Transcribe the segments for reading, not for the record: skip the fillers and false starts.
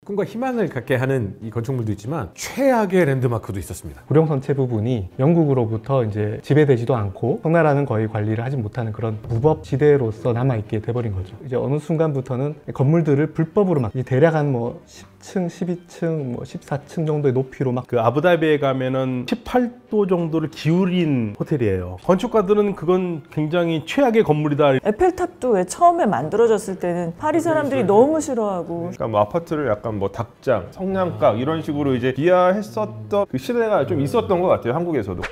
꿈과 희망을 갖게 하는 이 건축물도 있지만 최악의 랜드마크도 있었습니다. 구룡선체 부분이 영국으로부터 이제 지배되지도 않고 청나라는 거의 관리를 하지 못하는 그런 무법지대로서 남아있게 돼버린 거죠. 이제 어느 순간부터는 건물들을 불법으로 막 대략 한 뭐 10층, 12층, 뭐 14층 정도의 높이로 막 그 아부다비에 가면은 18도 정도를 기울인 호텔이에요. 건축가들은 그건 굉장히 최악의 건물이다. 에펠탑도 왜 처음에 만들어졌을 때는 파리 사람들이 너무 싫어하고 그러니까 뭐 아파트를 약간 뭐 닭장, 성냥각 이런 식으로 이제 비하했었던 그 시대가 좀 있었던 것 같아요, 한국에서도.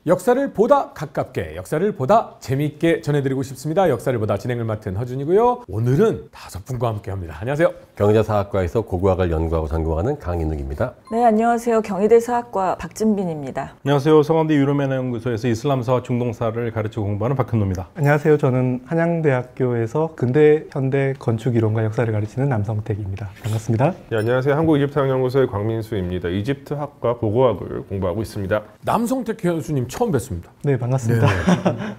역사를 보다 가깝게, 역사를 보다 재미있게 전해드리고 싶습니다. 역사를 보다 진행을 맡은 허준이고요. 오늘은 5분과 함께합니다. 안녕하세요. 경제사학과에서 고고학을 연구하고 전공하는 강인욱입니다. 네, 안녕하세요. 경희대 사학과 박진빈입니다. 안녕하세요. 서강대 유럽연구소에서 이슬람사와 중동사를 가르쳐 공부하는 박현노입니다. 안녕하세요. 저는 한양대학교에서 근대, 현대 건축이론과 역사를 가르치는 남성택입니다. 반갑습니다. 네, 안녕하세요. 한국이집트학연구소의 광민수입니다. 이집트학과 고고학을 공부하고 있습니다. 남성택 교수님 처음 뵙습니다. 네, 반갑습니다.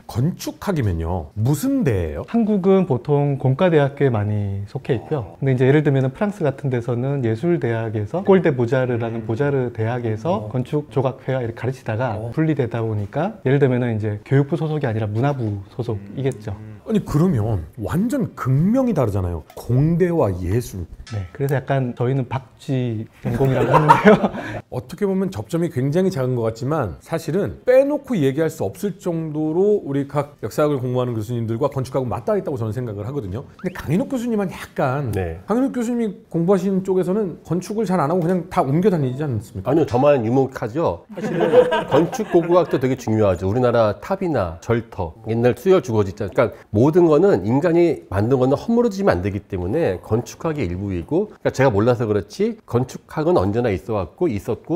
건축학이면요, 무슨 대예요? 한국은 보통 공과대학교에 많이 속해 있고요. 근데 이제 예를 들면 프랑스 같은 데서는 예술대학에서 꼴대 보자르라는 보자르 대학에서 건축 조각회화 이렇게 가르치다가 분리되다 보니까 예를 들면 이제 교육부 소속이 아니라 문화부 소속이겠죠. 아니 그러면 완전 극명이 다르잖아요. 공대와 예술. 네, 그래서 약간 저희는 박쥐 전공이라고 하는데요. 어떻게 보면 접점이 굉장히 작은 것 같지만 사실은 빼놓고 얘기할 수 없을 정도로 우리 각 역사학을 공부하는 교수님들과 건축하고 맞닿아 있다고 저는 생각을 하거든요. 근데 강인욱 교수님은 약간 강인욱 교수님이 공부하시는 쪽에서는 건축을 잘 안 하고 그냥 다 옮겨 다니지 않습니까? 아니요, 저만 유목하죠. 사실은 건축 고고학도 되게 중요하죠. 우리나라 탑이나 절터, 옛날 수열 주거지 있잖아요. 그러니까 모든 거는 인간이 만든 거는 허물어지면 안 되기 때문에 건축학의 일부이고, 그러니까 제가 몰라서 그렇지 건축학은 언제나 있었고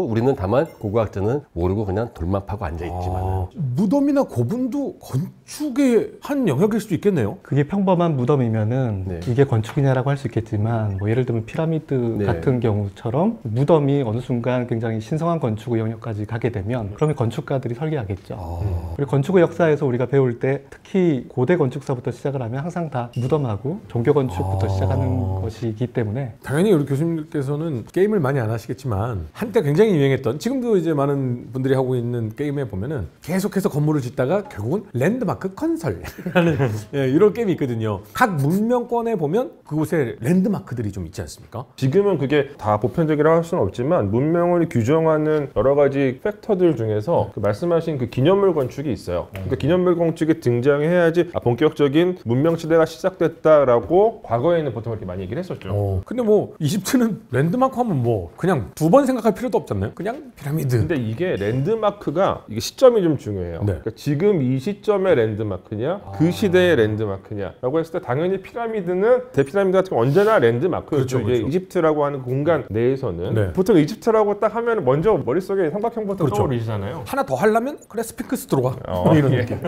우리는 다만 고고학자는 모르고 그냥 돌만 파고 앉아있지만 무덤이나 고분도 건축의 한 영역일 수도 있겠네요. 그게 평범한 무덤이면은 이게 건축이냐라고 할 수 있겠지만 뭐 예를 들면 피라미드 같은 경우처럼 무덤이 어느 순간 굉장히 신성한 건축의 영역까지 가게 되면 그러면 건축가들이 설계하겠죠. 그리고 건축의 역사에서 우리가 배울 때 특히 고대 건축사부터 시작을 하면 항상 다 무덤하고 종교 건축부터 시작하는 것이기 때문에 당연히 우리 교수님께서는 게임을 많이 안 하시겠지만 한때 굉장히 유행했던, 지금도 이제 많은 분들이 하고 있는 게임에 보면은 계속해서 건물을 짓다가 결국은 랜드마크 건설이라는 이런 게임이 있거든요. 각 문명권에 보면 그곳에 랜드마크들이 좀 있지 않습니까? 지금은 그게 다 보편적이라고 할 수는 없지만 문명을 규정하는 여러 가지 팩터들 중에서 그 말씀하신 그 기념물 건축이 있어요. 그러니까 기념물 건축이 등장해야지 본격적인 문명 시대가 시작됐다라고 과거에는 보통 그렇게 많이 얘기를 했었죠. 근데 뭐 이집트는 랜드마크 하면 뭐 그냥 두 번 생각할 필요도 없잖아요. 그냥 피라미드. 근데 이게 랜드마크가 이게 시점이 좀 중요해요. 그러니까 지금 이 시점의 랜드마크냐, 그 시대의 랜드마크냐라고 했을 때 당연히 피라미드는 대피라미드 같은 거 언제나 랜드마크였죠. 그렇죠. 이집트라고 하는 공간 내에서는 보통 이집트라고 딱 하면 먼저 머릿속에 삼각형부터 떠오르시잖아요. 하나 더 하려면 그래 스핑크스 들어가. 이런 느낌.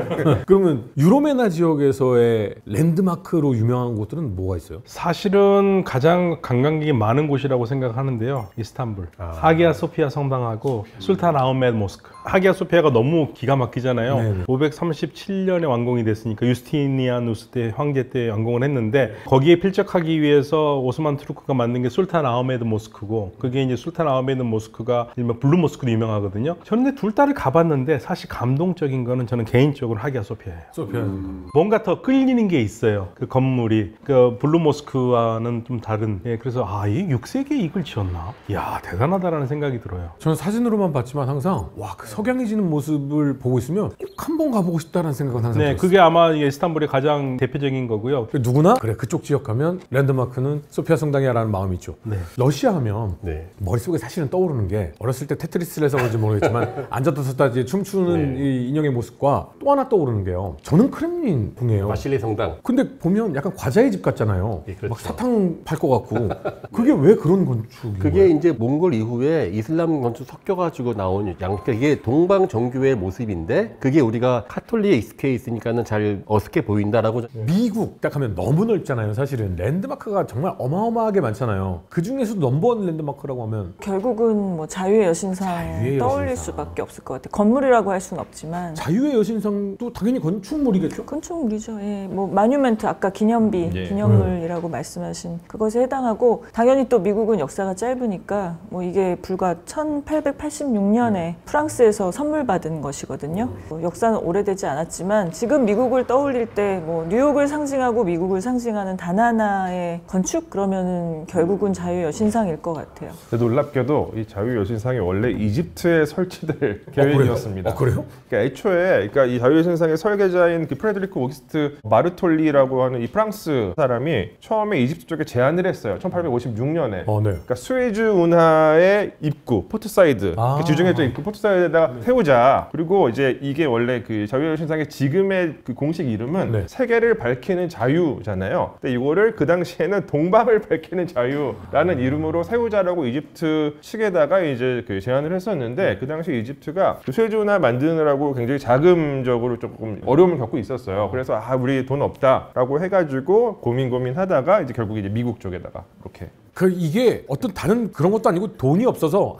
그러면 유로메나 지역에서의 랜드마크로 유명한 곳들은 뭐가 있어요? 사실은 가장 관광객이 많은 곳이라고 생각하는데요. 이스탄불. 하기야 소피아 성당하고 술탄 아흐메드 모스크. 하기야 소피아가 너무 기가 막히잖아요. 537년에 완공이 됐으니까 유스티니아누스 때 황제 때 완공을 했는데 거기에 필적하기 위해서 오스만 투르크가 만든 게 술탄 아흐메드 모스크고, 그게 이제 술탄 아흐메드 모스크가 일명 블루 모스크로 유명하거든요. 저는 둘 다를 가봤는데 사실 감동적인 거는 저는 개인적으로 하기야 소피아예요. 뭔가 더 끌리는 게 있어요. 그 건물이 그 블루 모스크와는 좀 다른. 그래서 이 6세기에 이걸 지었나? 이야, 대단하다라는 생각이 들어요. 저는 사진으로만 봤지만 항상 와, 그 석양해지는 모습을 보고 있으면 꼭 한번 가보고 싶다는 생각은 항상 들었어요. 그게 아마 이스탄불의 가장 대표적인 거고요. 누구나 그래 그쪽 지역 가면 랜드마크는 소피아 성당이야라는 마음이 있죠. 러시아 하면 머릿속에 사실은 떠오르는 게 어렸을 때 테트리스를 해서 그런지 모르겠지만 앉았다 섰다 이제 춤추는 이 인형의 모습과 또 하나 떠오르는 게요. 저는 크렘린 궁이에요. 바실리 성당. 근데 보면 약간 과자의 집 같잖아요. 그렇죠. 막 사탕 팔 것 같고. 그게 왜 그런 건축인 그게 거예요? 이제 몽골 이후에 이슬람 건축 섞여가지고 나온 그러니까 이게 동방 정교의 모습인데 그게 우리가 카톨릭에 익숙해 있으니까는 잘 어색해 보인다라고. 미국 딱 하면 너무 넓잖아요. 사실은 랜드마크가 정말 어마어마하게 많잖아요. 그 중에서도 넘버원 랜드마크라고 하면 결국은 뭐 자유의 여신상 떠올릴 수밖에 없을 것 같아요. 건물이라고 할 수는 없지만 자유의 여신상도 당연히 건축물이겠죠? 건축물이죠. 그렇죠. 예, 뭐 마뉴멘트 아까 기념비, 예. 기념물이라고 말씀하신 그것에 해당하고 당연히 또 미국은 역사가 짧으니까 뭐 이게 불과 1886년에 프랑스에서 선물 받은 것이거든요. 뭐 역사는 오래되지 않았지만 지금 미국을 떠올릴 때 뭐 뉴욕을 상징하고 미국을 상징하는 단 하나의 건축 그러면은 결국은 자유여신상일 것 같아요. 놀랍게도 이 자유여신상이 원래 이집트에 설치될 계획이었습니다. 그래요? 그러니까 애초에 이 자유여신상의 설계자인 그 프레드리크 오기스트 마르톨리라고 하는 이 프랑스 사람이 처음에 이집트 쪽에 제안을 했어요. 1856년에. 네. 그러니까 스웨즈 운하의 입구, 포트사이드, 그 지중해적 입구 포트사이드에다가 세우자. 그리고 이제 이게 원래 그 자유여신상의 지금의 그 공식 이름은 네. 세계를 밝히는 자유잖아요. 근데 이거를 그 당시에는 동방을 밝히는 자유라는 이름으로 세우자라고 이집트 측에다가 이제 그 제안을 했었는데 그 당시 이집트가 그 스웨즈 운하 만드느라고 굉장히 자금적으로 조금 어려움을 겪고 있었어요. 그래서 우리 돈 없다라고 해가지고 고민하다가 이제 결국 이제 미국 쪽에다가 이렇게. 이게 어떤 다른 그런 것도 아니고 돈이 없어서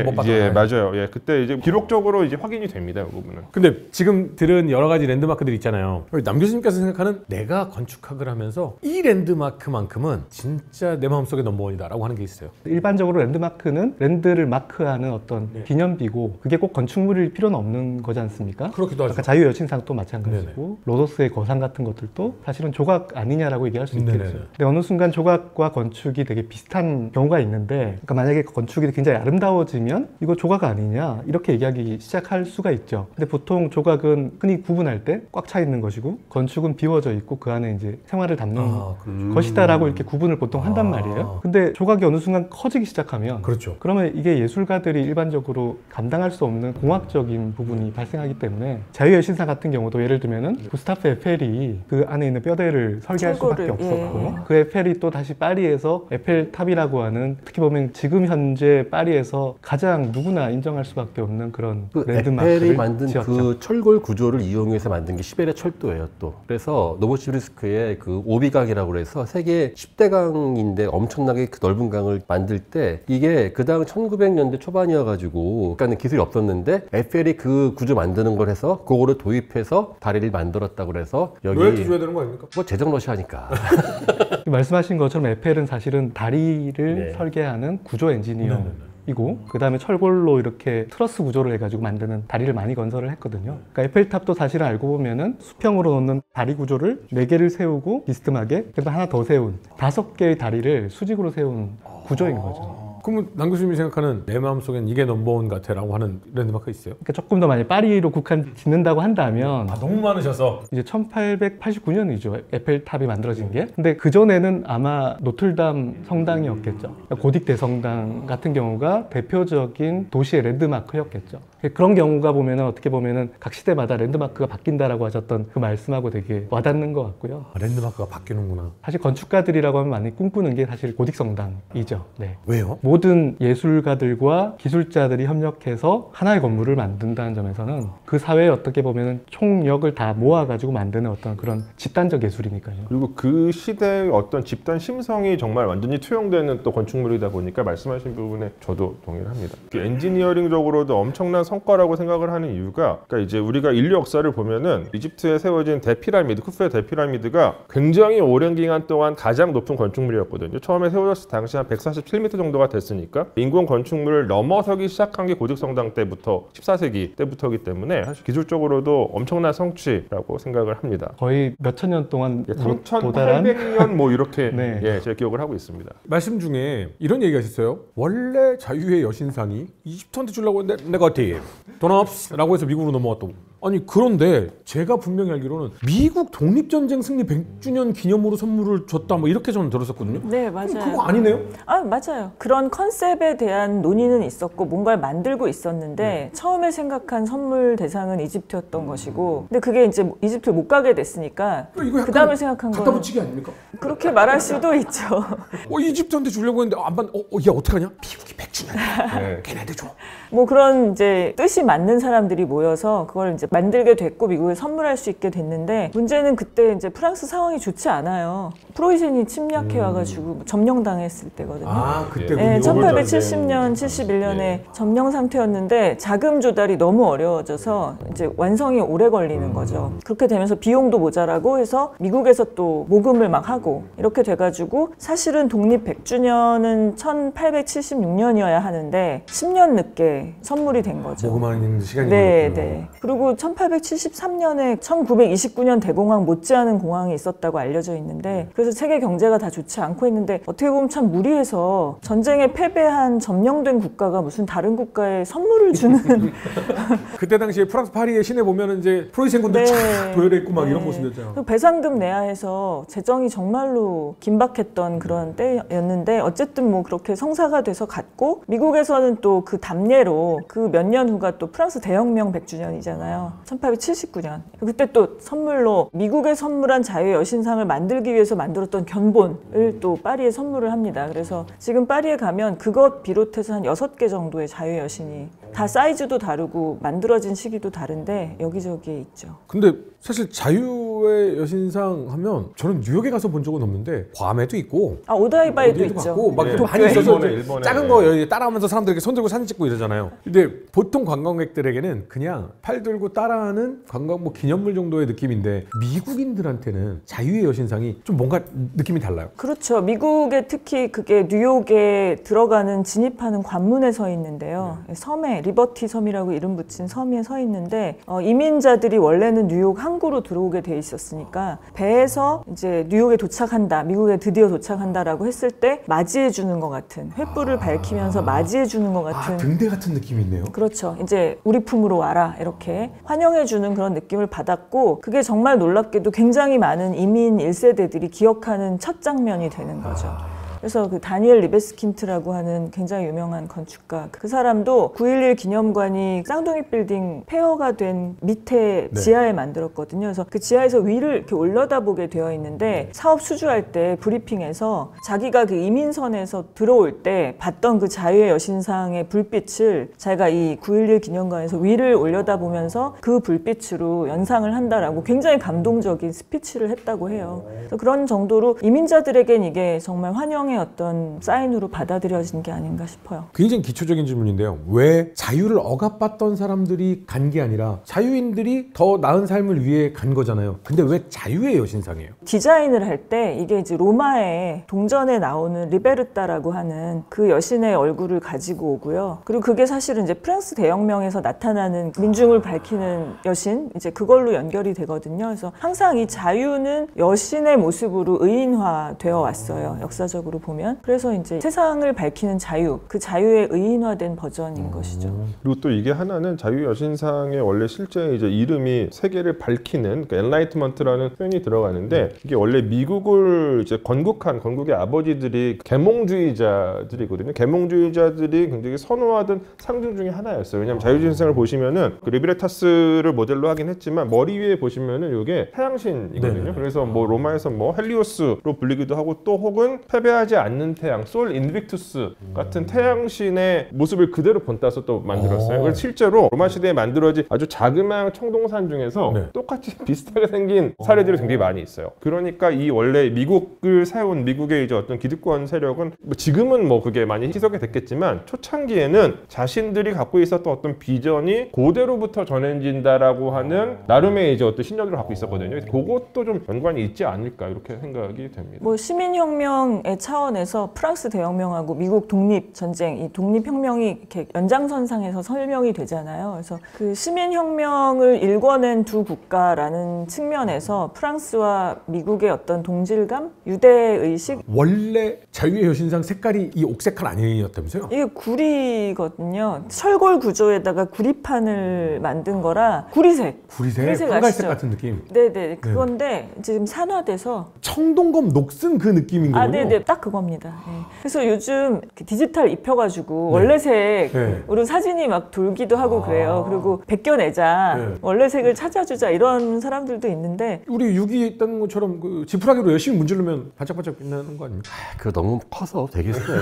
못 받았나. 예, 맞아요. 예, 그때 이제 기록적으로 이제 확인이 됩니다, 이 부분은. 근데 지금 들은 여러 가지 랜드마크들 있잖아요. 남 교수님께서 생각하는 내가 건축학을 하면서 이 랜드마크만큼은 진짜 내 마음속에 넘버원이다라고 하는 게 있어요. 일반적으로 랜드마크는 랜드를 마크하는 어떤 기념비고 그게 꼭 건축물일 필요는 없는 거지 않습니까? 그렇기도 하죠. 아까 자유여신상도 마찬가지고 로도스의 거상 같은 것들도 사실은 조각 아니냐라고 얘기할 수 있겠죠. 근데 어느 순간 조각과 건축이 되게 비슷한 경우가 있는데 그러니까 만약에 건축이 굉장히 아름다워지면 이거 조각 아니냐 이렇게 얘기하기 시작할 수가 있죠. 근데 보통 조각은 흔히 구분할 때 꽉 차 있는 것이고 건축은 비워져 있고 그 안에 이제 생활을 담는 것이다라고 이렇게 구분을 보통 한단 말이에요. 근데 조각이 어느 순간 커지기 시작하면 그렇죠. 그러면 이게 예술가들이 일반적으로 감당할 수 없는 공학적인 부분이 발생하기 때문에 자유여신상 같은 경우도 예를 들면은 구스타프 에펠이 그 안에 있는 뼈대를 설계할 수밖에 없었고 그 에펠이 또 다시 파리에서 에펠탑이라고 하는 어떻게 보면 지금 현재 파리에서 가장 누구나 인정할 수밖에 없는 그런 랜드마크를 에펠이 만든 지었죠. 그 철골 구조를 이용해서 만든 게 시베리아 철도예요. 또 그래서 노보시비르스크의 그 오비강이라고 해서 세계 10대 강인데 엄청나게 그 넓은 강을 만들 때 이게 그 당 1900년대 초반이어가지고 그러니까 기술이 없었는데 에펠이 그 구조 만드는 걸 해서 그거를 도입해서 다리를 만들었다고 그래서 여기 로열티 줘야 되는 거 아닙니까? 뭐 재정 러시아니까. 말씀하신 것처럼 에펠은 사실은 다리를 설계하는 구조 엔지니어이고 그 다음에 철골로 이렇게 트러스 구조를 해가지고 만드는 다리를 많이 건설을 했거든요. 그러니까 에펠탑도 사실은 알고 보면은 수평으로 놓는 다리 구조를 4개를 세우고 비스듬하게 그래도 하나 더 세운 5개의 다리를 수직으로 세운 구조인 거죠. 그러면 남 교수님이 생각하는 내 마음속엔 이게 넘버원 같아라고 하는 랜드마크 있어요? 그러니까 조금 더 많이 파리로 국한 짓는다고 한다면 너무 많으셔서 이제 1889년이죠. 에펠탑이 만들어진 게. 근데 그전에는 아마 노틀담 성당이었겠죠. 그러니까 고딕 대성당 같은 경우가 대표적인 도시의 랜드마크였겠죠. 그런 경우가 보면은 어떻게 보면은 각 시대마다 랜드마크가 바뀐다라고 하셨던 그 말씀하고 되게 와닿는 것 같고요. 랜드마크가 바뀌는구나. 사실 건축가들이라고 하면 많이 꿈꾸는 게 사실 고딕 성당이죠. 네. 왜요? 모든 예술가들과 기술자들이 협력해서 하나의 건물을 만든다는 점에서는 그 사회에 어떻게 보면 총력을 다 모아가지고 만드는 어떤 그런 집단적 예술이니까요. 그리고 그 시대의 어떤 집단 심성이 정말 완전히 투영되는 또 건축물이다 보니까 말씀하신 부분에 저도 동의를 합니다. 엔지니어링적으로도 엄청난 성과라고 생각을 하는 이유가 그러니까 이제 우리가 인류 역사를 보면은 이집트에 세워진 대피라미드, 쿠프의 대피라미드가 굉장히 오랜 기간 동안 가장 높은 건축물이었거든요. 처음에 세워졌을 당시 한 147m 정도가 됐으니까 인공 건축물을 넘어서기 시작한 게 고딕 성당 때부터 14세기 때부터이기 때문에 사실 기술적으로도 엄청난 성취라고 생각을 합니다. 거의 몇천 년 동안 3,800년 뭐 이렇게 네. 제가 기억을 하고 있습니다. 말씀 중에 이런 얘기 하셨어요. 원래 자유의 여신상이 이집트한테 주려고 했는데 내가 어떻게 돈 없어 라고 해서 미국으로 넘어갔다고. 아니 그런데 제가 분명히 알기로는 미국 독립전쟁 승리 100주년 기념으로 선물을 줬다 뭐 이렇게 저는 들었었거든요. 네, 맞아요. 그거 아니네요? 맞아요. 그런 컨셉에 대한 논의는 있었고 뭔가를 만들고 있었는데 처음에 생각한 선물 대상은 이집트였던 것이고 근데 그게 이제 이집트를 못 가게 됐으니까 이거 그 다음에 생각한 갖다 건 붙이기 아닙니까? 그렇게 말할 수도 있죠. 이집트한테 주려고 했는데 안 받. 야 어떡하냐? 미국이 100주년. 걔네한테 줘. 뭐 그런 이제 뜻이 맞는 사람들이 모여서 그걸 이제 만들게 됐고 미국에 선물할 수 있게 됐는데 문제는 그때 이제 프랑스 상황이 좋지 않아요. 프로이센이 침략해 와가지고 점령당했을 때거든요. 아, 그때군요. 네, 1870년, 71년에 점령 상태였는데 자금 조달이 너무 어려워져서 이제 완성이 오래 걸리는 거죠. 그렇게 되면서 비용도 모자라고 해서 미국에서 또 모금을 막 하고 이렇게 돼가지고 사실은 독립 100주년은 1876년이어야 하는데 10년 늦게 선물이 된 거죠. 모금하는 시간이 네, 걸렸군요. 네. 그리고 1873년에 1929년 대공황 못지않은 공황이 있었다고 알려져 있는데 그래서 세계 경제가 다 좋지 않고 있는데 어떻게 보면 참 무리해서 전쟁에 패배한 점령된 국가가 무슨 다른 국가에 선물을 주는 그때 당시에 프랑스 파리의 시내 보면은 이제 프로이센 군들 네. 쫙 도열해 있고 막 이런 네. 모습이었잖아요. 그리고 배상금 내야 해서 재정이 정말로 긴박했던 그런 때였는데 어쨌든 뭐 그렇게 성사가 돼서 갔고 미국에서는 또 그 답례로 그 몇 년 후가 또 프랑스 대혁명 100주년이잖아요. 1879년. 그때 또 선물로 미국에 선물한 자유의 여신상을 만들기 위해서 만들었던 견본을 또 파리에 선물을 합니다. 그래서 지금 파리에 가면 그것 비롯해서 한 6개 정도의 자유의 여신이 다 사이즈도 다르고 만들어진 시기도 다른데 여기저기에 있죠. 근데 사실 자유의 여신상 하면 저는 뉴욕에 가서 본 적은 없는데 괌에도 있고 아, 오다이바에도 어디에도 있죠. 갔고 막 네. 또 많이 있어서 일본에. 작은 거 여기 따라하면서 사람들 이렇게 손 들고 사진 찍고 이러잖아요. 근데 보통 관광객들에게는 그냥 팔 들고 따라하는 관광 뭐 기념물 정도의 느낌인데 미국인들한테는 자유의 여신상이 좀 뭔가 느낌이 달라요. 그렇죠. 미국에 특히 그게 뉴욕에 들어가는 진입하는 관문에 서 있는데요. 섬에 리버티 섬이라고 이름 붙인 섬에 서 있는데 이민자들이 원래는 뉴욕 항구로 들어오게 돼 있었으니까 배에서 이제 뉴욕에 도착한다, 미국에 드디어 도착한다라고 했을 때 맞이해 주는 것 같은 횃불을 밝히면서 맞이해 주는 것 같은 등대 같은 느낌이 있네요. 그렇죠. 이제 우리 품으로 와라 이렇게 환영해주는 그런 느낌을 받았고 그게 정말 놀랍게도 굉장히 많은 이민 1세대들이 기억하는 첫 장면이 되는 거죠. 그래서 그 다니엘 리베스킨트라고 하는 굉장히 유명한 건축가 그 사람도 9.11 기념관이 쌍둥이 빌딩 폐허가 된 밑에 네. 지하에 만들었거든요. 그래서 그 지하에서 위를 이렇게 올려다보게 되어 있는데 사업 수주할 때 브리핑에서 자기가 그 이민선에서 들어올 때 봤던 그 자유의 여신상의 불빛을 자기가 이 9.11 기념관에서 위를 올려다보면서 그 불빛으로 연상을 한다라고 굉장히 감동적인 스피치를 했다고 해요. 그래서 그런 정도로 이민자들에겐 이게 정말 환영의 어떤 사인으로 받아들여진 게 아닌가 싶어요. 굉장히 기초적인 질문인데요. 왜 자유를 억압받던 사람들이 간 게 아니라 자유인들이 더 나은 삶을 위해 간 거잖아요. 근데 왜 자유의 여신상이에요? 디자인을 할 때 이게 이제 로마의 동전에 나오는 리베르타라고 하는 그 여신의 얼굴을 가지고 오고요. 그리고 그게 사실은 이제 프랑스 대혁명에서 나타나는 민중을 밝히는 여신 이제 그걸로 연결이 되거든요. 그래서 항상 이 자유는 여신의 모습으로 의인화되어 왔어요. 역사적으로 보면. 그래서 이제 세상을 밝히는 자유, 그 자유의 의인화된 버전인 것이죠. 그리고 또 이게 하나는 자유 여신상의 원래 실제 이제 이름이 세계를 밝히는 그러니까 엔라이트먼트라는 표현이 들어가는데 이게 원래 미국을 이제 건국의 아버지들이 계몽주의자들이거든요. 계몽주의자들이 굉장히 선호하던 상징 중에 하나였어요. 왜냐하면 자유여신상을 보시면은 그 리베르타스를 모델로 하긴 했지만 머리 위에 보시면은 이게 태양신이거든요. 네네. 그래서 뭐 로마에서 뭐 헬리오스로 불리기도 하고 또 혹은 패배하지 않는 태양, 솔 인빅투스 같은 태양신의 모습을 그대로 본따서 또 만들었어요. 그래서 실제로 로마 시대에 만들어진 아주 자그마한 청동산 중에서 네. 똑같이 비슷하게 생긴 사례들이 굉장히 많이 있어요. 그러니까 이 원래 미국을 세운 미국의 이제 어떤 기득권 세력은 뭐 지금은 뭐 그게 많이 희석이 됐겠지만 초창기에는 자신들이 갖고 있었던 어떤 비전이 고대로부터 전해진다라고 하는 나름의 이제 어떤 신념을 갖고 있었거든요. 그것도 좀 연관이 있지 않을까 이렇게 생각이 됩니다. 뭐 시민혁명의 차원에서 프랑스 대혁명하고 미국 독립전쟁, 이 독립혁명이 이렇게 연장선상에서 설명이 되잖아요. 그래서 그 시민혁명을 일궈낸 두 국가라는 측면에서 프랑스와 미국의 어떤 동질감, 유대의식 원래 자유의 여신상 색깔이 이 옥색깔 아니었다면서요? 이게 구리거든요. 철골 구조에다가 구리판을 만든 거라 구리색. 구리색, 구리색 황갈색 아시죠? 같은 느낌. 네네. 그건데 지금 산화돼서 청동검 녹슨 그 느낌인 거군요. 네네. 딱 그겁니다. 네. 그래서 요즘 디지털 입혀가지고 원래 색으로 사진이 막 돌기도 하고 그래요. 그리고 베껴내자. 원래 색을 찾아주자 이런 사람들도 있는데 우리 6.2 있다는 것처럼 그 지푸라기로 열심히 문지르면 반짝반짝 빛나는 거 아닙니까? 그거 너무 커서 되겠어요.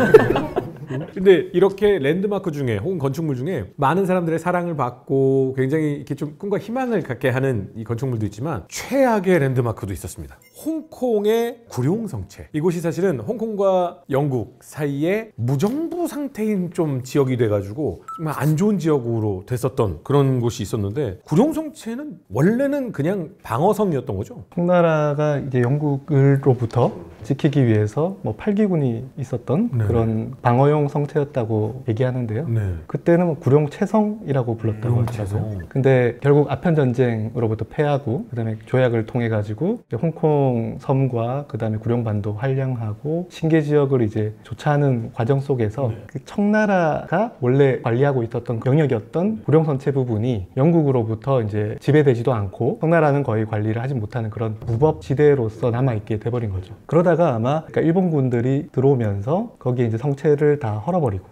근데 이렇게 랜드마크 중에 혹은 건축물 중에 많은 사람들의 사랑을 받고 굉장히 이렇게 좀 꿈과 희망을 갖게 하는 이 건축물도 있지만 최악의 랜드마크도 있었습니다. 홍콩의 구룡성체. 이곳이 사실은 홍콩과 영국 사이에 무정부 상태인 좀 지역이 돼가지고 정말 안 좋은 지역으로 됐었던 그런 곳이 있었는데 구룡성체는 원래는 그냥 방어성이었던 거죠? 홍나라가 이제 영국으로부터 지키기 위해서 뭐 8기군이 있었던 네. 그런 방어용 성체였다고 얘기하는데요. 네. 그때는 뭐 구룡체성이라고 불렀다고 하더라고요. 근데 결국 아편 전쟁으로부터 패하고 그다음에 조약을 통해 가지고 홍콩 섬과 그다음에 구룡반도 활량하고 신계 지역을 이제 조차하는 과정 속에서 그 청나라가 원래 관리하고 있었던 영역이었던 구룡선체 부분이 영국으로부터 이제 지배되지도 않고 청나라는 거의 관리를 하지 못하는 그런 무법 지대로서 남아 있게 돼버린 거죠. 그러다가 아마 그러니까 일본군들이 들어오면서 거기에 이제 성체를 다 헐어버리고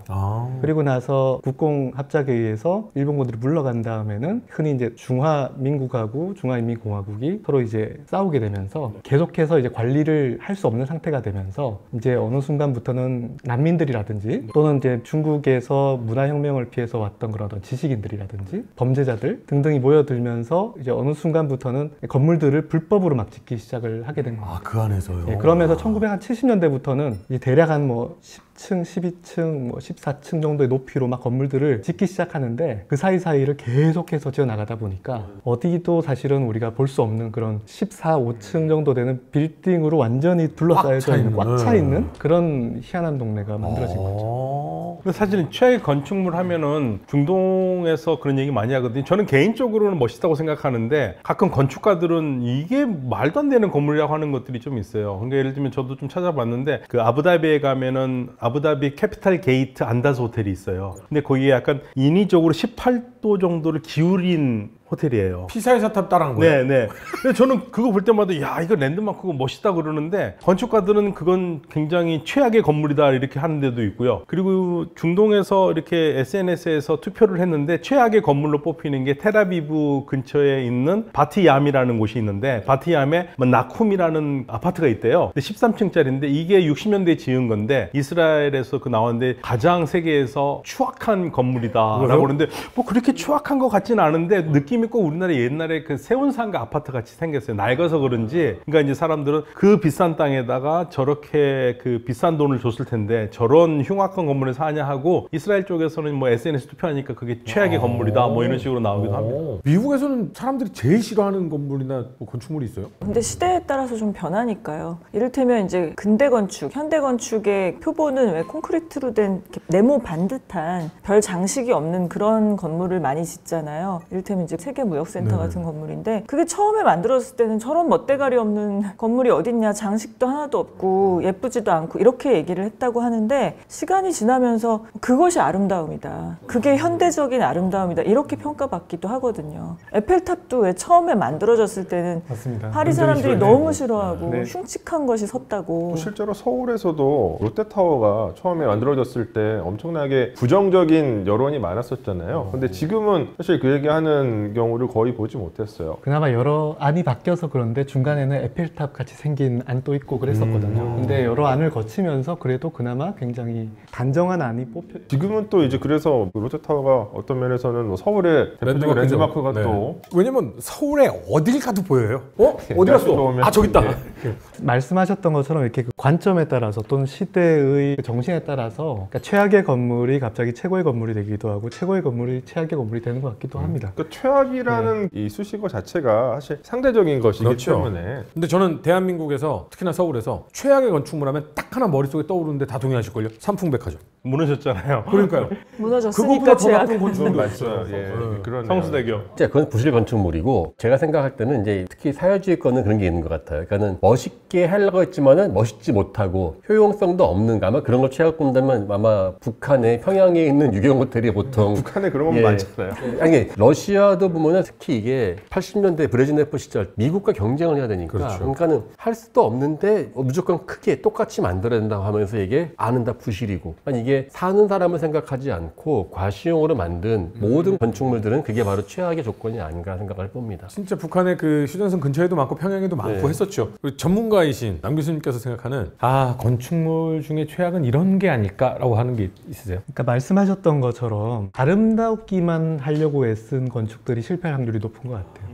그리고 나서 국공 합작에 의해서 일본군들이 물러간 다음에는 흔히 이제 중화민국하고 중화인민공화국이 서로 이제 싸우게 되면서 계속해서 이제 관리를 할 수 없는 상태가 되면서 이제 어느 순간부터는 난민들이라든지 또는 이제 중국에서 문화혁명을 피해서 왔던 그런 어떤 지식인들이라든지 범죄자들 등등이 모여들면서 이제 어느 순간부터는 건물들을 불법으로 막 짓기 시작을 하게 된 거예요. 아, 그 안에서요? 예, 그러면서 1970년대부터는 대략 한 뭐 10층, 12층, 뭐 14층 정도의 높이로 막 건물들을 짓기 시작하는데 그 사이사이를 계속해서 지어 나가다 보니까 어디도 사실은 우리가 볼 수 없는 그런 14, 5층 정도 되는 빌딩으로 완전히 둘러싸여져 있는, 꽉 차 있는 그런 희한한 동네가 만들어진 거죠. 근데 사실은 최악의 건축물 하면은 중동에서 그런 얘기 많이 하거든요. 저는 개인적으로는 멋있다고 생각하는데 가끔 건축가들은 이게 말도 안 되는 건물이라고 하는 것들이 좀 있어요. 그러니까 예를 들면 저도 좀 찾아봤는데 그 아부다비에 가면은 아부다비 캐피탈 게이트 안다스 호텔이 있어요. 근데 거기에 약간 인위적으로 18도 정도를 기울인 호텔이에요. 피사의 사탑 따라한 거예요? 네네. 근데 저는 그거 볼 때마다 야 이거 랜드마크가 멋있다 그러는데 건축가들은 그건 굉장히 최악의 건물이다 이렇게 하는 데도 있고요. 그리고 중동에서 이렇게 SNS에서 투표를 했는데 최악의 건물로 뽑히는 게 텔아비브 근처에 있는 바티얌이라는 곳이 있는데 바티얌에 뭐 나쿰이라는 아파트가 있대요. 근데 13층짜리인데 이게 60년대에 지은 건데 이스라엘에서 그 나왔는데 가장 세계에서 추악한 건물이다라고 그러는데 뭐 그렇게 추악한 것 같지는 않은데 느낌이 꼭 우리나라 옛날에 그 세운상가 아파트 같이 생겼어요. 낡아서 그런지. 그러니까 이제 사람들은 그 비싼 땅에다가 저렇게 그 비싼 돈을 줬을 텐데 저런 흉악한 건물에 사냐 하고 이스라엘 쪽에서는 뭐 SNS 투표하니까 그게 최악의 건물이다 뭐 이런 식으로 나오기도 합니다. 미국에서는 사람들이 제일 싫어하는 건물이나 뭐 건축물이 있어요? 근데 시대에 따라서 좀 변하니까요. 이를테면 이제 근대 건축, 현대 건축의 표본은 왜 콘크리트로 된 이렇게 네모 반듯한 별 장식이 없는 그런 건물을 많이 짓잖아요. 이를테면 이제 세계무역센터 같은 건물인데 그게 처음에 만들었을 때는 저런 멋대가리 없는 건물이 어딨냐, 장식도 하나도 없고 예쁘지도 않고 이렇게 얘기를 했다고 하는데 시간이 지나면서 그것이 아름다움이다, 그게 현대적인 아름다움이다 이렇게 평가받기도 하거든요. 에펠탑도 왜 처음에 만들어졌을 때는 맞습니다. 파리 사람들이 너무 싫어하고 네. 흉측한 것이 섰다고. 실제로 서울에서도 롯데타워가 처음에 만들어졌을 때 엄청나게 부정적인 여론이 많았었잖아요. 근데 지금은 사실 그 얘기하는 경우를 거의 보지 못했어요. 그나마 여러 안이 바뀌어서 그런데 중간에는 에펠탑 같이 생긴 안도 있고 그랬었거든요. 근데 여러 안을 거치면서 그래도 그나마 굉장히 단정한 안이 뽑혀. 지금은 또 이제 그래서 롯데타워가 어떤 면에서는 뭐 서울의 대표적인 랜드마크가 네. 또 왜냐면 서울에 어딜 가도 보여요. 어디 갔어? 좋으면. 아, 저기 있다. 예. 말씀하셨던 것처럼 이렇게 그 관점에 따라서 또는 시대의 정신에 따라서 그러니까 최악의 건물이 갑자기 최고의 건물이 되기도 하고 최고의 건물이 최악의 건물이 되는 것 같기도 합니다. 그 최악이라는 이 수식어 자체가 사실 상대적인 것이기 그렇죠. 때문에 근데 저는 대한민국에서 특히나 서울에서 최악의 건축물 하면 딱 하나 머릿속에 떠오르는데 다 동의하실걸요? 삼풍백화점. 무너졌잖아요. 그러니까요. 무너졌으니까 그거보다 더 제약. 나쁜 건축물도 맞아요. 있어요. 예, 그러네요. 성수대교. 진짜 그건 부실 건축물이고 제가 생각할 때는 이제 특히 사회주의 거는 그런 게 있는 것 같아요. 그러니까는 멋있게 하려고 했지만은 멋있지 못하고 효용성도 없는 아마 그런 걸 취하고 본다면 아마 북한의 평양에 있는 유경 호텔이 보통 북한에 그런 건 예. 많잖아요. 아니 러시아도 보면은 특히 이게 80년대 브레즈네프 시절 미국과 경쟁을 해야 되니까 그렇죠. 그러니까는 할 수도 없는데 무조건 크게 똑같이 만들어야 된다고 하면서 이게 아는 다 부실이고 그러니까 이게 사는 사람을 생각하지 않고 과시용으로 만든 모든 건축물들은 그게 바로 최악의 조건이 아닌가 생각을 봅니다. 진짜 북한의 그 휴전선 근처에도 많고 평양에도 많고 네. 했었죠. 그리고 전문가이신 남 교수님께서 생각하는 건축물 중에 최악은 이런 게 아닐까라고 하는 게 있으세요? 그러니까 말씀하셨던 것처럼 아름답기만 하려고 애쓴 건축들이 실패할 확률이 높은 것 같아요.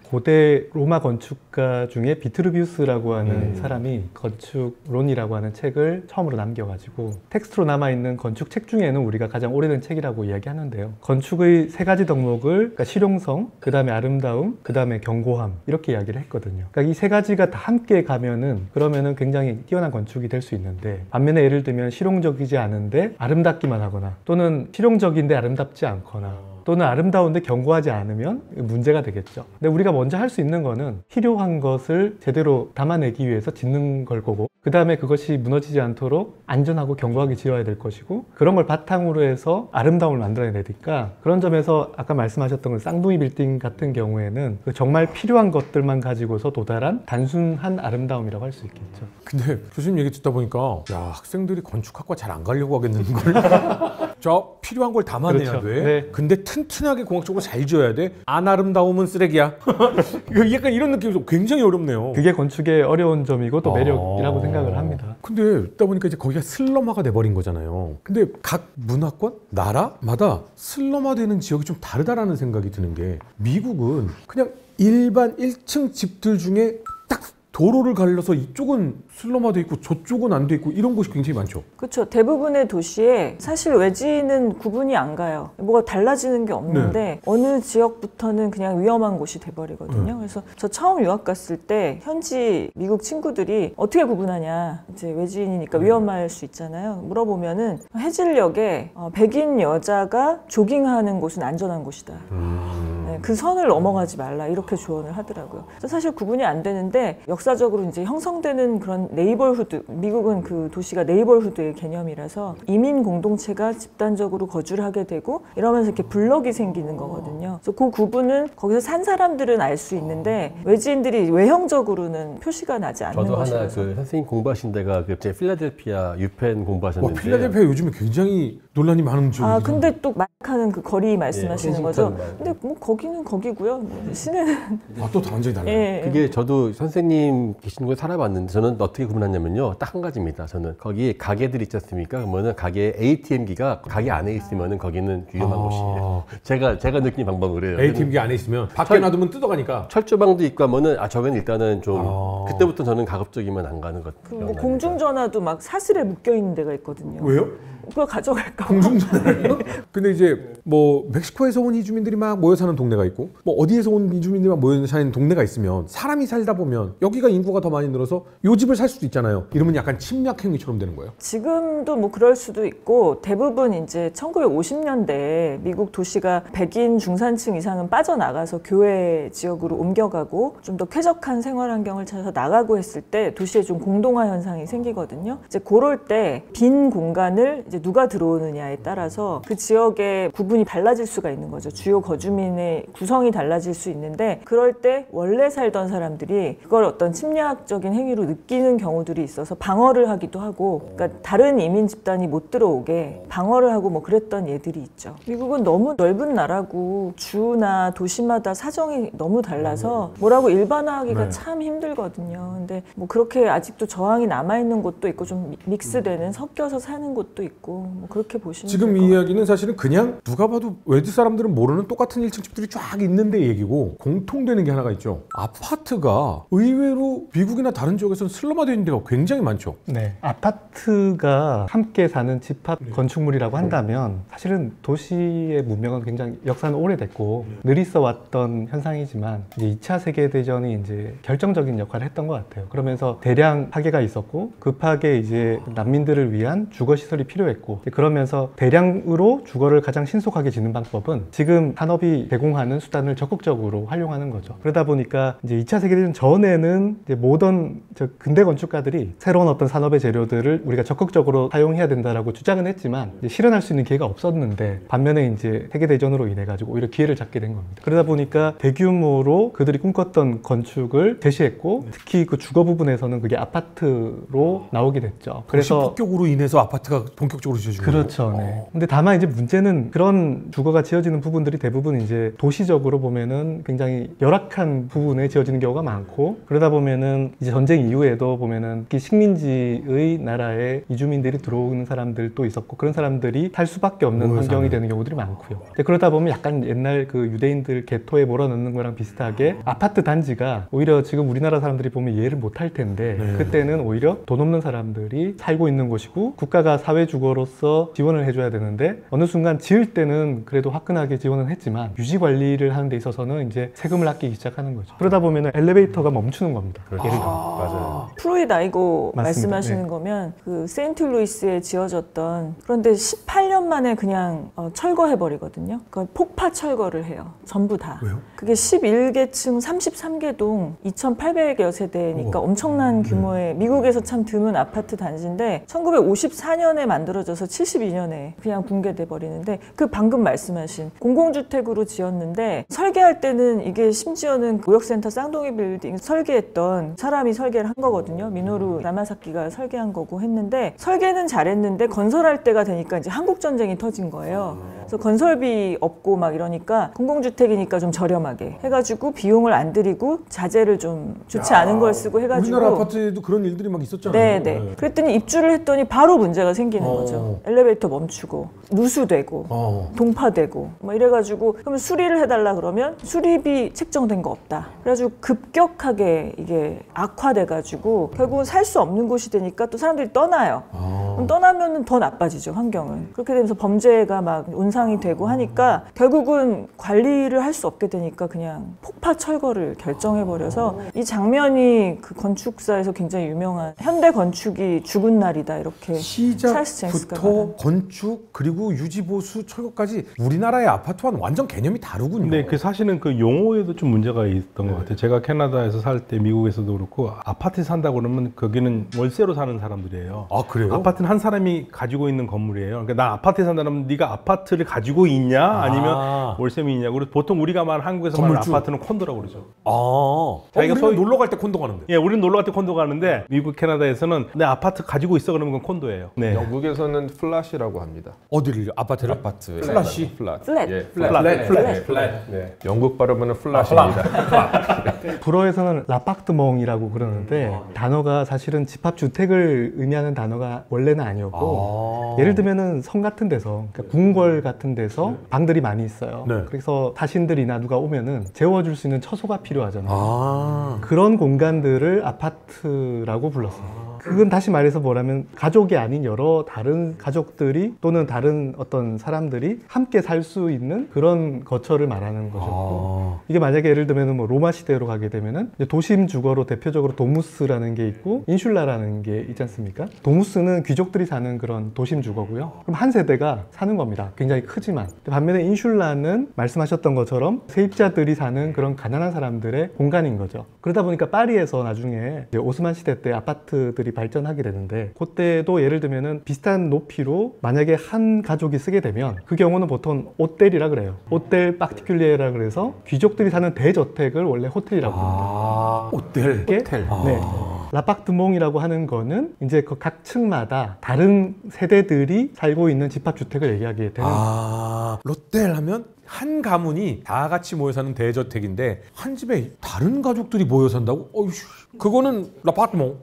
고대 로마 건축가 중에 비트루비우스라고 하는 사람이 건축론이라고 하는 책을 처음으로 남겨가지고 텍스트로 남아있는 건축 책 중에는 우리가 가장 오래된 책이라고 이야기하는데요. 건축의 세 가지 덕목을 그러니까 실용성, 그 다음에 아름다움, 그 다음에 견고함 이렇게 이야기를 했거든요. 그러니까 이 세 가지가 다 함께 가면은 그러면은 굉장히 뛰어난 건축이 될 수 있는데 반면에 예를 들면 실용적이지 않은데 아름답기만 하거나 또는 실용적인데 아름답지 않거나 또는 아름다운데 견고하지 않으면 문제가 되겠죠. 근데 우리가 먼저 할 수 있는 거는 필요한 것을 제대로 담아내기 위해서 짓는 걸 거고 그 다음에 그것이 무너지지 않도록 안전하고 견고하게 지어야 될 것이고 그런 걸 바탕으로 해서 아름다움을 만들어야 되니까 그런 점에서 아까 말씀하셨던 그 쌍둥이 빌딩 같은 경우에는 정말 필요한 것들만 가지고서 도달한 단순한 아름다움이라고 할 수 있겠죠. 근데 교수님 얘기 듣다 보니까 학생들이 건축학과 잘 안 가려고 하겠는 걸. 저 필요한 걸 담아내야 그렇죠. 돼. 네. 근데 튼튼하게 공학적으로 잘 지어야 돼. 안 아름다우면 쓰레기야. 약간 이런 느낌이 굉장히 어렵네요. 그게 건축의 어려운 점이고 또 매력이라고 생각을 합니다. 근데 듣다 보니까 이제 거기가 슬럼화가 돼버린 거잖아요. 근데 각 문화권, 나라마다 슬럼화되는 지역이 좀 다르다라는 생각이 드는 게 미국은 그냥 일반 1층 집들 중에 딱 도로를 갈려서 이쪽은 슬럼화돼 있고 저쪽은 안 돼 있고 이런 곳이 굉장히 많죠. 그렇죠. 대부분의 도시에 사실 외지는 구분이 안 가요. 뭐가 달라지는 게 없는데 어느 지역부터는 그냥 위험한 곳이 돼버리거든요. 그래서 저 처음 유학 갔을 때 현지 미국 친구들이 어떻게 구분하냐, 이제 외지인이니까 위험할 수 있잖아요. 물어보면은 해질녘에 백인 여자가 조깅하는 곳은 안전한 곳이다. 네, 그 선을 넘어가지 말라 이렇게 조언을 하더라고요. 사실 구분이 안 되는데 역사적으로 이제 형성되는 그런 네이버후드, 미국은 그 도시가 네이버후드의 개념이라서 이민 공동체가 집단적으로 거주를 하게 되고 이러면서 이렇게 블럭이 생기는 거거든요. 그래서 그 구분은 거기서 산 사람들은 알 수 있는데 외지인들이 외형적으로는 표시가 나지 않는 저도 것이라서. 하나 그 선생님 공부하신 데가 그 필라델피아 유펜 공부하셨는데 필라델피아 요즘에 굉장히 논란이 많은 지역이죠. 근데 또 마크하는 그 거리 말씀하시는 예, 거죠? 켄싱턴 근데 뭐 거기는 거기고요. 뭐 시내는 또 완전히 달라요. 예. 그게 저도 선생님 계신 곳에 살아봤는데 저는 어떻게 구분하냐면요. 딱 한 가지입니다. 저는 거기 가게들 있지 않습니까? 그러면은 가게에 ATM기가 가게 안에 있으면은 거기는 위험한 곳이에요. 제가 느낀 방법은 그래요. ATM기 안에 있으면 밖에 놔두면 뜯어가니까. 철조망도 있고 하면은 저건 일단은 좀 그때부터 저는 가급적이면 안 가는 것 같아요. 뭐 공중전화도 막 사슬에 묶여 있는 데가 있거든요. 왜요? 그걸 가져갈까 봐. 공중전화요? 근데 이제 뭐 멕시코에서 온 이주민들이 막 모여 사는 동네가 있고 뭐 어디에서 온 이주민들이 막 모여 사는 동네가 있으면 사람이 살다 보면 여기가 인구가 더 많이 늘어서 요 집을 살 수도 있잖아요. 이러면 약간 침략 행위처럼 되는 거예요. 지금도 뭐 그럴 수도 있고 대부분 이제 1950년대에 미국 도시가 백인 중산층 이상은 빠져나가서 교외 지역으로 옮겨가고 좀 더 쾌적한 생활 환경을 찾아서 나가고 했을 때 도시에 좀 공동화 현상이 생기거든요. 이제 그럴 때 빈 공간을 이제 누가 들어오느냐에 따라서 그 지역의 구분이 달라질 수가 있는 거죠. 주요 거주민의 구성이 달라질 수 있는데 그럴 때 원래 살던 사람들이 그걸 어떤 침략적인 행위로 느끼는 경우들이 있어서 방어를 하기도 하고 그러니까 다른 이민 집단이 못 들어오게 방어를 하고 뭐 그랬던 예들이 있죠. 미국은 너무 넓은 나라고 주나 도시마다 사정이 너무 달라서 뭐라고 일반화하기가 참 힘들거든요. 근데 뭐 그렇게 아직도 저항이 남아있는 곳도 있고 좀 믹스되는 섞여서 사는 곳도 있고 뭐 그렇게 보시면 지금 이 이야기는 사실은 그냥 누가 봐도 외지 사람들은 모르는 똑같은 1층 집들이 쫙 있는데 얘기고 공통되는 게 하나가 있죠. 아파트가 의외로 미국이나 다른 지역에서는 슬럼화되어 있는 데가 굉장히 많죠. 네, 아파트가 함께 사는 집합 건축물이라고 한다면 사실은 도시의 문명은 굉장히 역사는 오래됐고 늘 있어 왔던 현상이지만 이제 2차 세계대전이 이제 결정적인 역할을 했던 것 같아요. 그러면서 대량 파괴가 있었고 그 파괴 이제 난민들을 위한 주거 시설이 필요했고 그러면서 대량으로 주거를 가장 신속하게 짓는 방법은 지금 산업이 제공하는 않는 수단을 적극적으로 활용하는 거죠. 그러다 보니까 이제 2차 세계대전 전에는 이제 모던 근대 건축가들이 새로운 어떤 산업의 재료들을 우리가 적극적으로 사용해야 된다라고 주장은 했지만 이제 실현할 수 있는 기회가 없었는데 반면에 이제 세계대전으로 인해 가지고 오히려 기회를 잡게 된 겁니다. 그러다 보니까 대규모로 그들이 꿈꿨던 건축을 제시했고 특히 그 주거 부분에서는 그게 아파트로 나오게 됐죠. 그래서 폭격으로 인해서 아파트가 본격적으로 지어지고 그렇죠. 네. 근데 다만 이제 문제는 그런 주거가 지어지는 부분들이 대부분 이제 도시적으로 보면은 굉장히 열악한 부분에 지어지는 경우가 많고 그러다 보면은 이제 전쟁 이후에도 보면은 특히 식민지의 나라에 이주민들이 들어오는 사람들도 있었고 그런 사람들이 살 수밖에 없는 환경이 되는 경우들이 많고요. 근데 그러다 보면 약간 옛날 그 유대인들 게토에 몰아넣는 거랑 비슷하게 아파트 단지가 오히려 지금 우리나라 사람들이 보면 이해를 못할 텐데 그때는 오히려 돈 없는 사람들이 살고 있는 곳이고 국가가 사회주거로서 지원을 해줘야 되는데 어느 순간 지을 때는 그래도 화끈하게 지원을 했지만 유지 관리를 하는 데 있어서는 이제 세금을 아끼기 시작하는 거죠. 그러다 보면은 엘리베이터가 멈추는 겁니다. 예를 들어. 맞아요. 프로이드 아이고 맞습니다. 말씀하시는 네. 거면 그 세인트루이스에 지어졌던 그런데 18년 만에 그냥 철거해버리거든요. 그러니까 폭파 철거를 해요. 전부 다. 왜요? 그게 11개층 33개 동 2,800여 세대니까 엄청난 규모의 미국에서 참 드문 아파트 단지인데 1954년에 만들어져서 72년에 그냥 붕괴돼 버리는데 그 방금 말씀하신 공공주택으로 지었는데 설계할 때는 이게 심지어는 고역센터 쌍둥이 빌딩 설계했던 사람이 설계를 한 거거든요. 미노루 야마사키가 설계한 거고 했는데 설계는 잘했는데 건설할 때가 되니까 이제 한국전쟁이 터진 거예요. 그래서 건설비 없고 막 이러니까 공공주택이니까 좀 저렴하게 해가지고 비용을 안 들이고 자재를 좀 좋지 않은 걸 쓰고 해가지고 우리나라 아파트에도 그런 일들이 막 있었잖아요. 네네. 그랬더니 입주를 했더니 바로 문제가 생기는 거죠. 엘리베이터 멈추고 누수되고 동파되고 뭐 이래가지고 그러면 수리를 해달라 그러면 수리비 책정된 거 없다. 그래가지고 급격하게 이게 악화돼가지고 결국은 살 수 없는 곳이 되니까 또 사람들이 떠나요. 그럼 떠나면 더 나빠지죠, 환경은. 그렇게 되면서 범죄가 막 온상이 되고 하니까 결국은 관리를 할 수 없게 되니까 그냥 폭파 철거를 결정해버려서 이 장면이 그 건축사에서 굉장히 유명한 현대 건축이 죽은 날이다 이렇게 찰스 제임스가 시작부터 건축 그리고 유지보수 철거까지 우리나라의 아파트와는 완전 개념이 다르군요. 근데 그 사실은 그 용어에도 좀 문제가 있던 것 같아요. 제가 캐나다에서 살 때 미국에서도 그렇고 아파트에 산다고 그러면 거기는 월세로 사는 사람들이에요. 아 그래요? 아파트는 한 사람이 가지고 있는 건물이에요. 그러니까 나 아파트에 산다면 네가 아파트를 가지고 있냐 아니면 월세미 있냐. 그래서 보통 우리가 말하는 한국에서 말하는 아파트는 콘도라고 그러죠. 자기가 우리는 놀러 갈 때 콘도 가는데. 예, 우리는 놀러 갈 때 콘도 가는데 미국, 캐나다에서는 내 아파트 가지고 있어 그러면 그건 콘도예요. 네. 영국에서는 플랫이라고 합니다. 어디를 아파트를? 아파트. 플랫이? 플랫. 플랫. 예, 플랫. 네. 영국 발음은 플랫입니다. 불어에서는 라파르트몽이라고 그러는데 단어가 사실은 집합주택을 의미하는 단어가 원래는 아니었고 예를 들면은 성 같은 데서 그러니까 궁궐 같은 데서 방들이 많이 있어요. 네. 그래서 사신들이나 누가 오면은 재워줄 수 있는 처소가 필요하잖아요. 아. 그런 공간들을 아파트라고 불렀어요. 그건 다시 말해서 뭐라면 가족이 아닌 여러 다른 가족들이 또는 다른 어떤 사람들이 함께 살 수 있는 그런 거처를 말하는 것이었고 이게 만약에 예를 들면 뭐 로마 시대로 가게 되면은 이제 도심 주거로 대표적으로 도무스라는 게 있고 인슐라라는 게 있지 않습니까? 도무스는 귀족들이 사는 그런 도심 주거고요. 그럼 한 세대가 사는 겁니다. 굉장히 크지만 반면에 인슐라는 말씀하셨던 것처럼 세입자들이 사는 그런 가난한 사람들의 공간인 거죠. 그러다 보니까 파리에서 나중에 이제 오스만 시대 때 아파트들이 발전하게 되는데 그때도 예를 들면은 비슷한 높이로 만약에 한 가족이 쓰게 되면 그 경우는 보통 오텔이라 그래요. 오텔 파티큘리에라 그래서 귀족들이 사는 대저택을 원래 호텔이라고 합니다. 호텔. 호텔. 네. 라파르트몽이라고 하는 거는 이제 그 각 층마다 다른 세대들이 살고 있는 집합주택을 얘기하게 되는 롯텔 하면 한 가문이 다 같이 모여 사는 대저택인데 한 집에 다른 가족들이 모여 산다고? 어휴, 그거는 라파르트몽.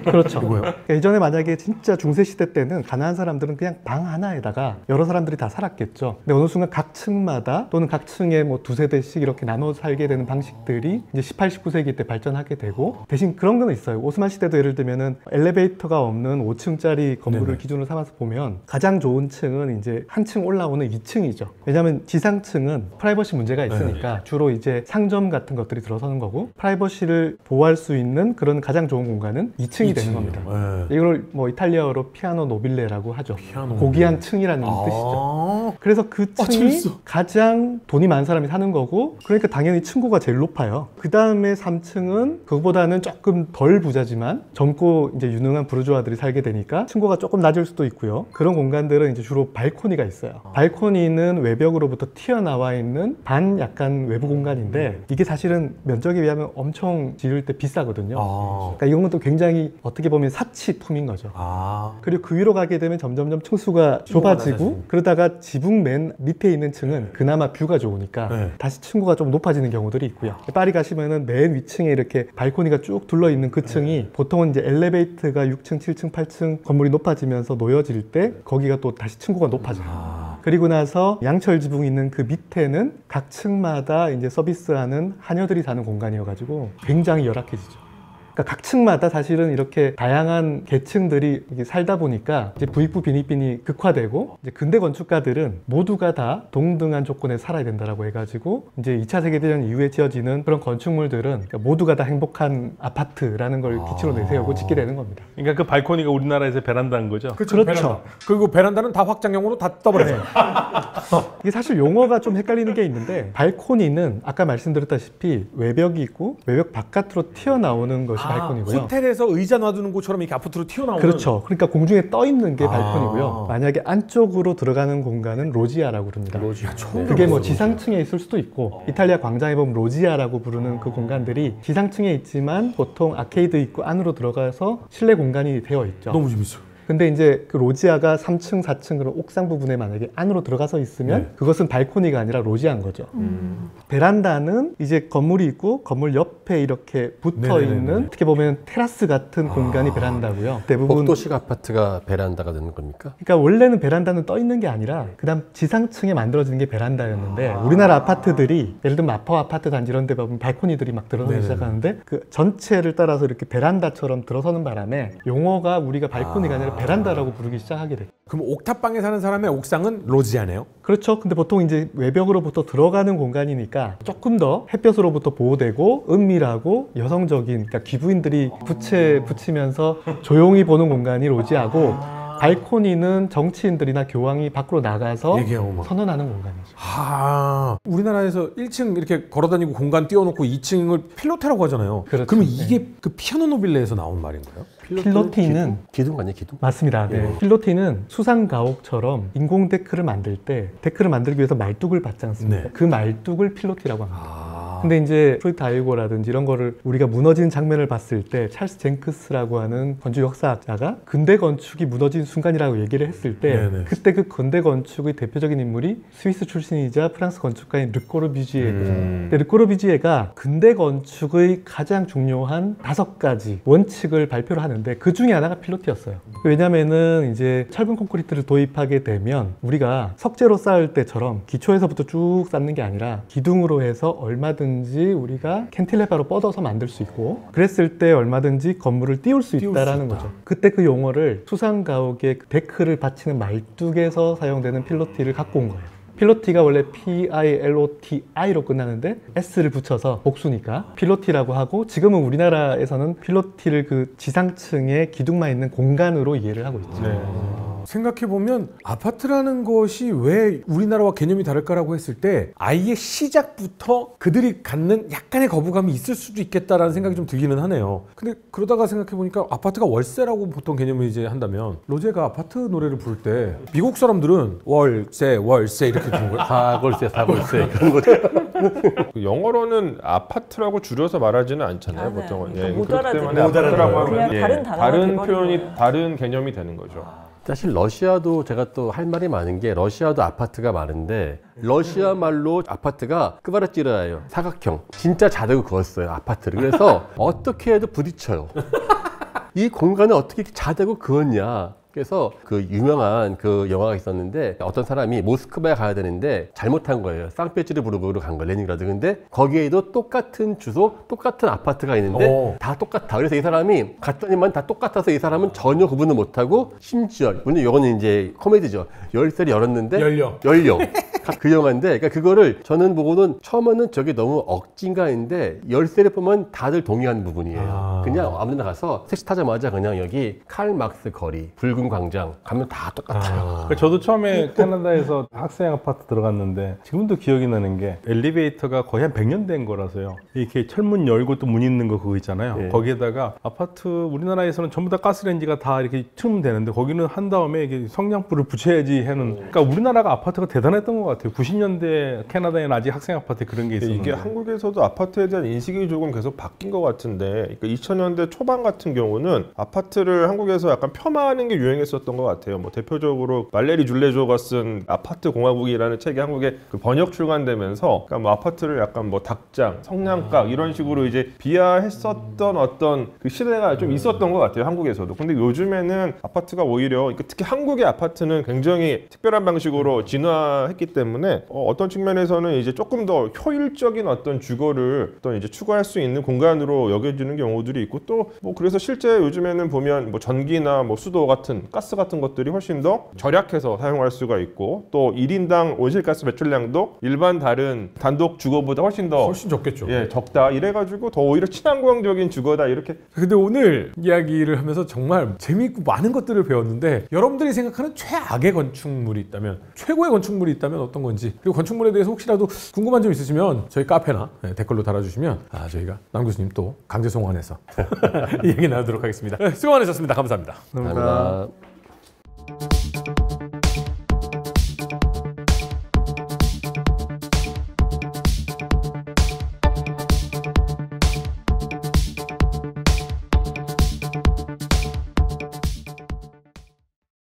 그렇죠. 예전에 만약에 진짜 중세시대 때는 가난한 사람들은 그냥 방 하나에다가 여러 사람들이 다 살았겠죠. 근데 어느 순간 각 층마다 또는 각 층에 뭐 두세 대씩 이렇게 나눠 살게 되는 방식들이 이제 18, 19세기 때 발전하게 되고 대신 그런 건 있어요. 오스만 시대도 예를 들면은 엘리베이터가 없는 5층짜리 건물을 기준으로 삼아서 보면 가장 좋은 층은 이제 한 층 올라오는 2층이죠. 왜냐하면 지상층은 프라이버시 문제가 있으니까 주로 이제 상점 같은 것들이 들어서는 거고 프라이버시를 보호할 수 있는 그런 가장 좋은 공간은 2층이 되는 겁니다. 이걸 뭐 이탈리아어로 피아노 노빌레라고 하죠. 고귀한 층이라는 뜻이죠. 그래서 그 층이 재밌어. 가장 돈이 많은 사람이 사는 거고, 그러니까 당연히 층고가 제일 높아요. 그 다음에 3층은 그거보다는 조금 덜 부자지만 젊고 이제 유능한 부르주아들이 살게 되니까 층고가 조금 낮을 수도 있고요. 그런 공간들은 이제 주로 발코니가 있어요. 발코니는 외벽으로부터 튀어나와 있는 반 약간 외부 공간인데, 이게 사실은 면적에 비하면 엄청 지을 때 비싸거든요. 그러니까 이건 또 굉장히 어떻게 보면 사치품인 거죠. 그리고 그 위로 가게 되면 점점점 층수가 좁아지고, 그러다가 지붕 맨 밑에 있는 층은 그나마 뷰가 좋으니까 네. 다시 층고가 좀 높아지는 경우들이 있고요. 파리 가시면은 맨 위층에 이렇게 발코니가 쭉 둘러 있는 그 층이 보통은 이제 엘리베이터가 6층, 7층, 8층 건물이 높아지면서 놓여질 때 거기가 또 다시 층고가 높아져요. 그리고 나서 양철 지붕이 있는 그 밑에는 각 층마다 이제 서비스하는 하녀들이 사는 공간이어가지고 굉장히 열악해지죠. 그러니까 각 층마다 사실은 이렇게 다양한 계층들이 이게 살다 보니까 이제 부익부 빈익빈이 극화되고, 이제 근대 건축가들은 모두가 다 동등한 조건에 살아야 된다라고 해가지고 이제 2차 세계대전 이후에 지어지는 그런 건축물들은 그러니까 모두가 다 행복한 아파트라는 걸 기치로 내세우고 짓게 되는 겁니다. 그러니까 그 발코니가 우리나라에서 베란다인 거죠? 그렇죠. 베란다. 그리고 베란다는 다 확장형으로 다 떠버려요. 이게 사실 용어가 좀 헷갈리는 게 있는데, 발코니는 아까 말씀드렸다시피 외벽이 있고 외벽 바깥으로 튀어나오는 것이 발코니고요. 호텔에서 의자 놔두는 곳처럼 이렇게 앞으로 튀어나오는. 그렇죠. 그러니까 공중에 떠 있는 게 발코니고요. 만약에 안쪽으로 들어가는 공간은 로지아라고 부릅니다. 그게 뭐 지상층에 있을 수도 있고, 이탈리아 광장에 보면 로지아라고 부르는 그 공간들이 지상층에 있지만 보통 아케이드 있고 안으로 들어가서 실내 공간이 되어 있죠. 너무 재밌어. 근데 이제 그 로지아가 3층, 4층 그런 옥상 부분에 만약에 안으로 들어가서 있으면 그것은 발코니가 아니라 로지아인 거죠. 베란다는 이제 건물이 있고 건물 옆에 이렇게 붙어 있는 어떻게 보면 테라스 같은 공간이 베란다고요. 대부분 복도식 아파트가 베란다가 되는 겁니까? 그러니까 원래는 베란다는 떠 있는 게 아니라 그다음 지상층에 만들어지는 게 베란다였는데, 우리나라 아파트들이 예를 들면 마포 아파트 단지 이런 데 보면 발코니들이 막 들어서기 시작하는데 그 전체를 따라서 이렇게 베란다처럼 들어서는 바람에 용어가 우리가 발코니가 아니라 베란다라고 부르기 시작하게 됐죠. 그럼 옥탑방에 사는 사람의 옥상은 로지아네요? 그렇죠. 근데 보통 이제 외벽으로부터 들어가는 공간이니까 조금 더 햇볕으로부터 보호되고 은밀하고 여성적인, 그러니까 귀부인들이 부채 붙이면서 조용히 보는 공간이 로지아고, 발코니는 정치인들이나 교황이 밖으로 나가서 선언하는 공간이죠. 우리나라에서 1층 이렇게 걸어다니고 공간 띄워놓고 2층을 필로테라고 하잖아요. 그렇죠. 그러면 이게 그 피아노 노빌레에서 나온 말인가요? 필로티는 기둥 아니에요, 기둥? 맞습니다. 네. 필로티는 수상 가옥처럼 인공 데크를 만들 때 데크를 만들기 위해서 말뚝을 받지 않습니까? 그 말뚝을 필로티라고 합니다. 근데 이제 프로이트 아이고라든지 이런 거를 우리가 무너진 장면을 봤을 때 찰스 젠크스라고 하는 건축 역사학자가 근대 건축이 무너진 순간이라고 얘기를 했을 때 그때 그 근대 건축의 대표적인 인물이 스위스 출신이자 프랑스 건축가인 르꼬르비지에거든요. 근데 르꼬르비지에가 근대 건축의 가장 중요한 5가지 원칙을 발표를 하는데 그 중에 하나가 필로티였어요. 왜냐면은 이제 철근 콘크리트를 도입하게 되면 우리가 석재로 쌓을 때처럼 기초에서부터 쭉 쌓는 게 아니라 기둥으로 해서 얼마든지 우리가 캔틸레바로 뻗어서 만들 수 있고, 그랬을 때 얼마든지 건물을 띄울 수 있다라는 거죠. 그때 그 용어를 수상가옥의 데크를 받치는 말뚝에서 사용되는 필로티를 갖고 온 거예요. 필로티가 원래 P-I-L-O-T-I로 끝나는데 S를 붙여서 복수니까 필로티라고 하고, 지금은 우리나라에서는 필로티를 그 지상층에 기둥만 있는 공간으로 이해를 하고 있죠. 생각해보면 아파트라는 것이 왜 우리나라와 개념이 다를까라고 했을 때 아예 시작부터 그들이 갖는 약간의 거부감이 있을 수도 있겠다라는 생각이 좀 들기는 하네요. 근데 그러다가 생각해보니까 아파트가 월세라고 보통 개념을 이제 한다면, 로제가 아파트 노래를 부를 때 미국 사람들은 월세 이렇게 부르는 거예요? 사골세 그런 거죠. 영어로는 아파트라고 줄여서 말하지는 않잖아요, 보통은. 그러니까 못 그렇기 알아듣는 때문에 아파트라고 하면 그냥 다른 단어가 다른 돼버리는 표현이 거예요. 다른 개념이 되는 거죠. 사실 러시아도 제가 또 할 말이 많은 게, 러시아도 아파트가 많은데 러시아 말로 아파트가 끄바라찌라예요. 사각형. 진짜 자대고 그었어요, 아파트를. 그래서 어떻게 해도 부딪혀요. 이 공간을 어떻게 이렇게 자대고 그었냐. 그래서 그 유명한 그 영화가 있었는데, 어떤 사람이 모스크바에 가야 되는데 잘못한 거예요. 상페르부르크로 간 거예요, 레닌그라드. 근데 거기에도 똑같은 주소, 똑같은 아파트가 있는데 다 똑같아. 그래서 이 사람이 갔더니만 다 똑같아서 이 사람은 전혀 구분을 못하고, 심지어 물론 이거는 이제 코미디죠. 열쇠를 열었는데 열려. 그 영화인데, 그러니까 그거를 저는 보고는 처음에는 저게 너무 억진가 했는데 열세를 보면 다들 동의하는 부분이에요. 그냥 아무데나 가서 택시 타자마자 그냥 여기 칼 막스 거리, 붉은 광장 가면 다 똑같아요. 그러니까 저도 처음에 캐나다에서 학생 아파트 들어갔는데 지금도 기억이 나는 게 엘리베이터가 거의 한 100년 된 거라서요. 이렇게 철문 열고 또 문 있는 거 그거 있잖아요. 예. 거기에다가 아파트 우리나라에서는 전부 다 가스레인지가 다 이렇게 틀면 되는데 거기는 한 다음에 이게 성냥불을 붙여야지 하는. 그러니까 우리나라가 아파트가 대단했던 것 같아요. 90년대 캐나다에는 아직 학생 아파트에 그런 게 있었는데. 이게 한국에서도 아파트에 대한 인식이 조금 계속 바뀐 것 같은데, 그러니까 2000년대 초반 같은 경우는 아파트를 한국에서 약간 폄하하는 게 유행했었던 것 같아요. 뭐 대표적으로 말레리 줄레조가 쓴 아파트 공화국이라는 책이 한국에 그 번역 출간되면서, 그러니까 뭐 아파트를 약간 뭐 닭장, 성냥각 이런 식으로 이제 비하했었던 어떤 그 시대가 좀 있었던 것 같아요, 한국에서도. 근데 요즘에는 아파트가 오히려, 특히 한국의 아파트는 굉장히 특별한 방식으로 진화했기 때문에 어떤 측면에서는 이제 조금 더 효율적인 어떤 주거를 어떤 이제 추구할 수 있는 공간으로 여겨지는 경우들이 있고, 또 뭐 그래서 실제 요즘에는 보면 뭐 전기나 뭐 수도 같은 가스 같은 것들이 훨씬 더 절약해서 사용할 수가 있고, 또 1인당 온실가스 배출량도 일반 다른 단독 주거보다 훨씬 적겠죠. 예, 적다. 이래가지고 더 오히려 친환경적인 주거다 이렇게. 근데 오늘 이야기를 하면서 정말 재미있고 많은 것들을 배웠는데, 여러분들이 생각하는 최악의 건축물이 있다면, 최고의 건축물이 있다면 어떤 건지, 그리고 건축물에 대해서 혹시라도 궁금한 점 있으시면 저희 카페나 댓글로 달아주시면 저희가 남 교수님 또 강제 송환해서 얘기 나누도록 하겠습니다. 수고 많으셨습니다. 감사합니다. 감사합니다.